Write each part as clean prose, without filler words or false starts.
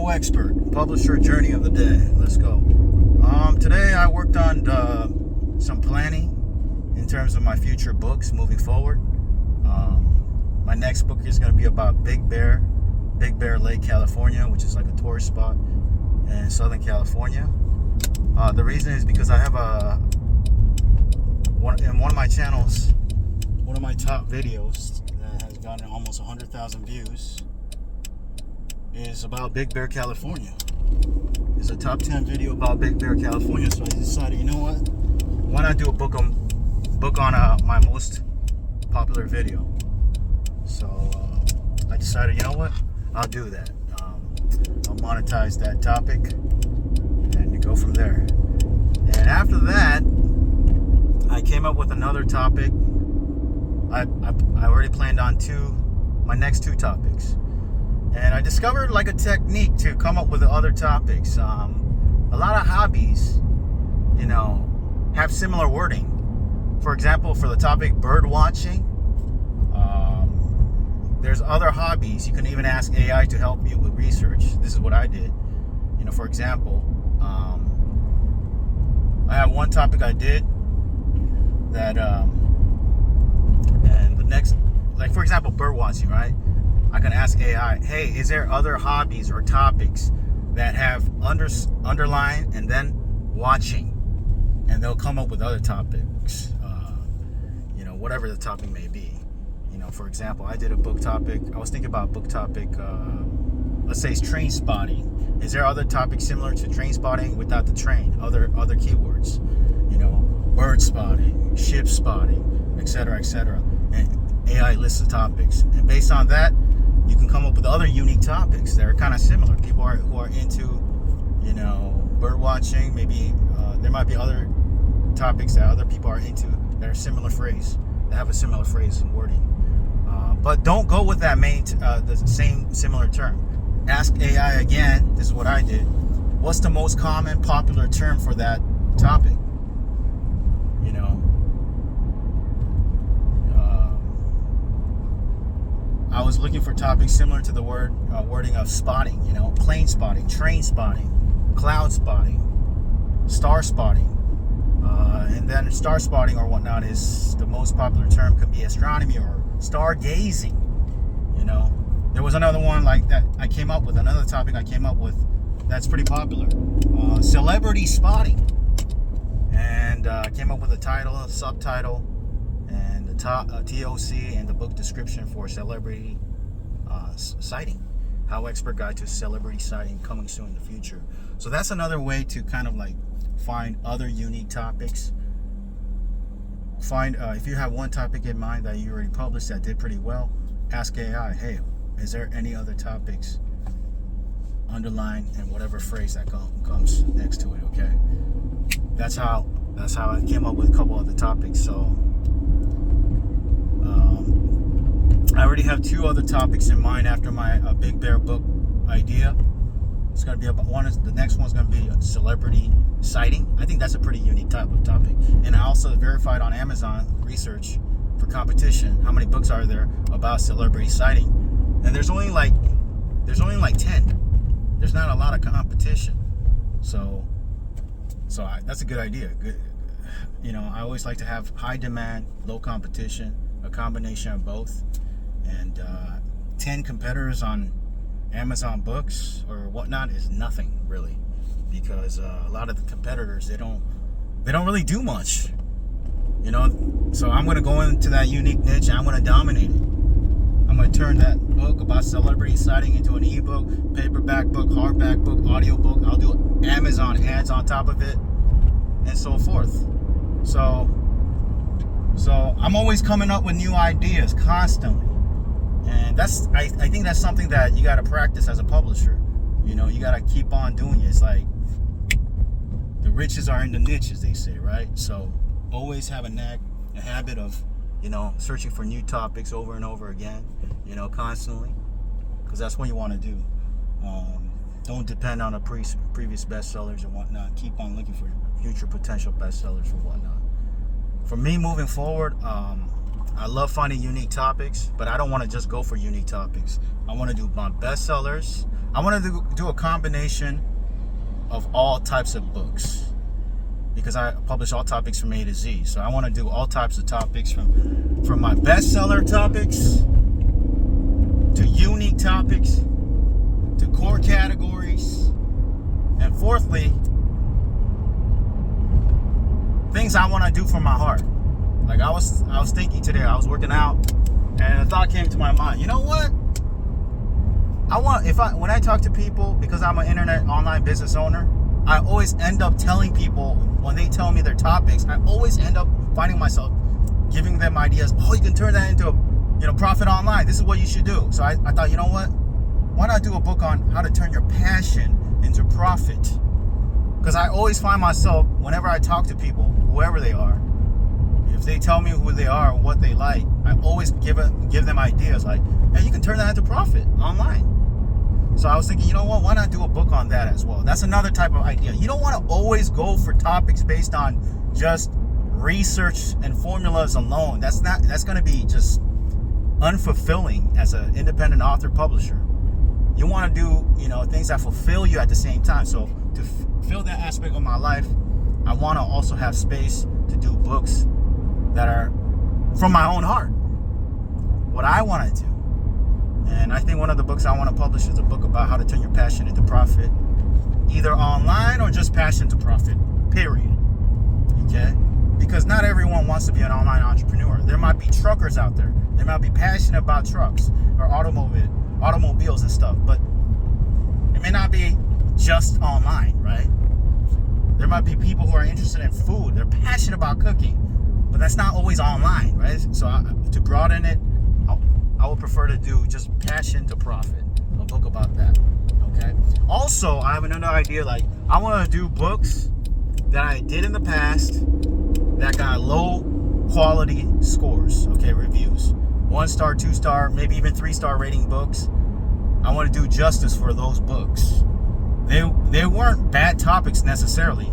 HowExpert, publisher journey of the day. Let's go. Today I worked on some planning in terms of my future books moving forward. My next book is going to be about Big Bear Lake, California, which is like a tourist spot in Southern California. The reason is because I have in one of my channels, one of my top videos that has gotten almost 100,000 views is about Big Bear, California. It's a top 10 video about Big Bear, California. So I decided, you know what? Why not do a book on my most popular video? So I decided, you know what? I'll do that. I'll monetize that topic and go from there. And after that, I came up with another topic. I already planned on my next two topics. And I discovered like a technique to come up with other topics. A lot of hobbies, have similar wording. For example, for the topic bird watching, there's other hobbies. You can even ask AI to help you with research. This is what I did. For example, I have one topic I did that, and the next, like for example, bird watching, right? I can ask AI, hey, is there other hobbies or topics that have underline and then watching? And they'll come up with other topics, whatever the topic may be. For example, I did a book topic. I was thinking about a book topic, let's say it's train spotting. Is there other topics similar to train spotting without the train? Other keywords, bird spotting, ship spotting, etc., etc. And AI lists the topics. And based on that, you can come up with other unique topics that are kind of similar. People who are into, bird watching. Maybe there might be other topics that other people are into that are similar phrase, that have a similar phrase and wording. But don't go with that the same similar term. Ask AI again. This is what I did. What's the most common popular term for that topic? I was looking for topics similar to the wording of spotting, plane spotting, train spotting, cloud spotting, star spotting. And then star spotting or whatnot is the most popular term, could be astronomy or stargazing. There was another one like that another topic I came up with that's pretty popular, celebrity spotting. And I came up with a title, a subtitle, and the TOC and the book description for celebrity sighting. HowExpert Guide to Celebrity Sighting, coming soon in the future. So that's another way to kind of like find other unique topics. Find if you have one topic in mind that you already published that did pretty well, ask AI, hey, is there any other topics underline and whatever phrase that comes next to it? Okay, that's how I came up with a couple other topics. So I already have two other topics in mind after my Big Bear book idea. It's going to be about the next one's going to be celebrity sighting. I think that's a pretty unique type of topic. And I also verified on Amazon research for competition, how many books are there about celebrity sighting? And there's only like 10. There's not a lot of competition. So that's a good idea. Good. I always like to have high demand, low competition, a combination of both. And 10 competitors on Amazon books or whatnot is nothing really, because a lot of the competitors they don't really do much, So I'm gonna go into that unique niche and I'm gonna dominate it. I'm gonna turn that book about celebrity sighting into an ebook, paperback book, hardback book, audio book. I'll do Amazon ads on top of it, and so forth. So I'm always coming up with new ideas constantly. And I think that's something that you got to practice as a publisher. You got to keep on doing it. It's like the riches are in the niches, they say, right? So always have a habit of, searching for new topics over and over again, constantly, because that's what you want to do. Don't depend on the previous bestsellers and whatnot. Keep on looking for future potential bestsellers and whatnot. For me, moving forward, I love finding unique topics, but I don't want to just go for unique topics. I want to do my bestsellers. I want to do a combination of all types of books, because I publish all topics from A to Z. So I want to do all types of topics, from my bestseller topics to unique topics to core categories, and fourthly, things I want to do from my heart. Like I was thinking today, I was working out, and a thought came to my mind. You know what? When I talk to people, because I'm an internet online business owner, I always end up telling people, when they tell me their topics, I always end up finding myself giving them ideas. Oh, you can turn that into profit online. This is what you should do. So I thought, you know what? Why not do a book on how to turn your passion into profit? Because I always find myself, whenever I talk to people, whoever they are, if they tell me who they are and what they like, I always give them ideas like, hey, you can turn that into profit online. So I was thinking, you know what? Why not do a book on that as well? That's another type of idea. You don't want to always go for topics based on just research and formulas alone. That's going to be just unfulfilling as an independent author publisher. You want to do, things that fulfill you at the same time. So to fulfill that aspect of my life, I want to also have space to do books that are from my own heart, what I want to do. And I think one of the books I want to publish is a book about how to turn your passion into profit, either online or just passion to profit, period. Okay? Because not everyone wants to be an online entrepreneur. There might be truckers out there. They might be passionate about trucks or automobiles and stuff, but it may not be just online, right? There might be people who are interested in food. They're passionate about cooking, but that's not always online, right? So to broaden it, I would prefer to do just passion to profit, a book about that, okay? Also, I have another idea, like I want to do books that I did in the past that got low quality scores, okay, reviews. 1-star, 2-star, maybe even 3-star rating books. I want to do justice for those books. They weren't bad topics necessarily,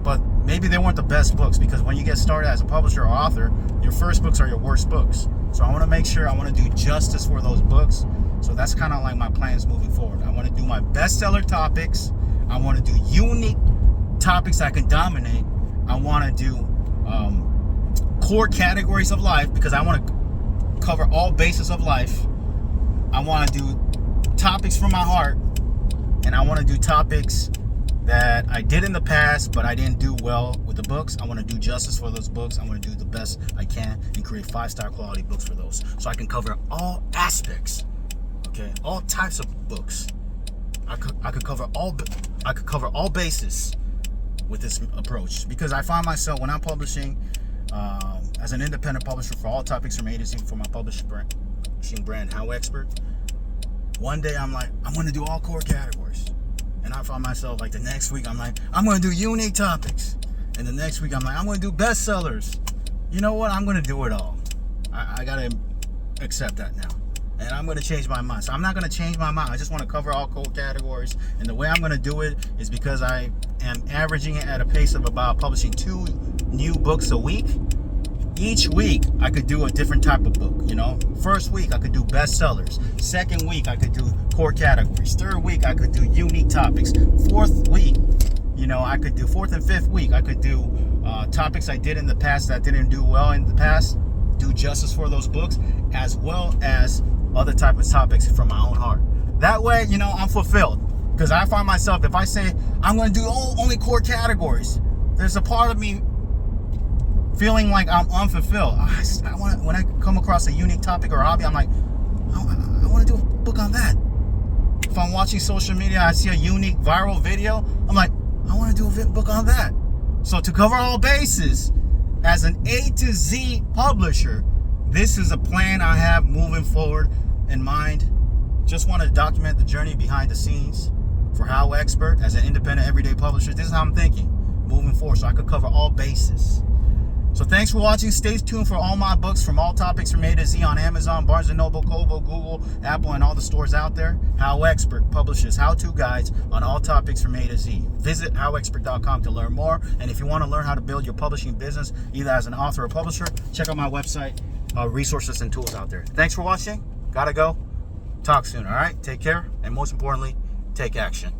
but maybe they weren't the best books, because when you get started as a publisher or author, your first books are your worst books. So I want to make sure I want to do justice for those books. So that's kind of like my plans moving forward. I want to do my bestseller topics. I want to do unique topics I can dominate. I want to do core categories of life, because I want to cover all bases of life. I want to do topics from my heart, and I want to do topics that I did in the past, but I didn't do well with the books. I want to do justice for those books. I want to do the best I can and create 5-star quality books for those, so I can cover all aspects, okay, all types of books. I could cover all bases with this approach, because I find myself, when I'm publishing as an independent publisher for all topics from A to Z for my publishing brand, HowExpert, one day I'm like, I'm going to do all core categories. And I find myself, like, the next week I'm like, I'm going to do unique topics. And the next week I'm like, I'm going to do bestsellers. You know what? I'm going to do it all. I got to accept that now. And I'm going to change my mind. So I'm not going to change my mind. I just want to cover all core categories. And the way I'm going to do it is because I am averaging it at a pace of about publishing 2 new books a week. Each week I could do a different type of book, First week I could do bestsellers. Second week I could do core categories. Third week I could do unique topics. Fourth week, I could do fourth and fifth week I could do topics I did in the past that didn't do well in the past. Do justice for those books, as well as other type of topics from my own heart. That way, I'm fulfilled. Because I find myself, if I say I'm going to do only core categories, there's a part of me feeling like I'm unfulfilled. When I come across a unique topic or hobby, I'm like, I want to do a book on that. If I'm watching social media, I see a unique viral video, I'm like, I want to do a book on that. So to cover all bases, as an A to Z publisher, this is a plan I have moving forward in mind. Just want to document the journey behind the scenes for HowExpert as an independent everyday publisher. This is how I'm thinking moving forward, so I could cover all bases. So thanks for watching. Stay tuned for all my books from all topics from A to Z on Amazon, Barnes & Noble, Kobo, Google, Apple, and all the stores out there. HowExpert publishes how-to guides on all topics from A to Z. Visit HowExpert.com to learn more. And if you want to learn how to build your publishing business, either as an author or publisher, check out my website, resources and tools out there. Thanks for watching. Gotta go. Talk soon, all right? Take care. And most importantly, take action.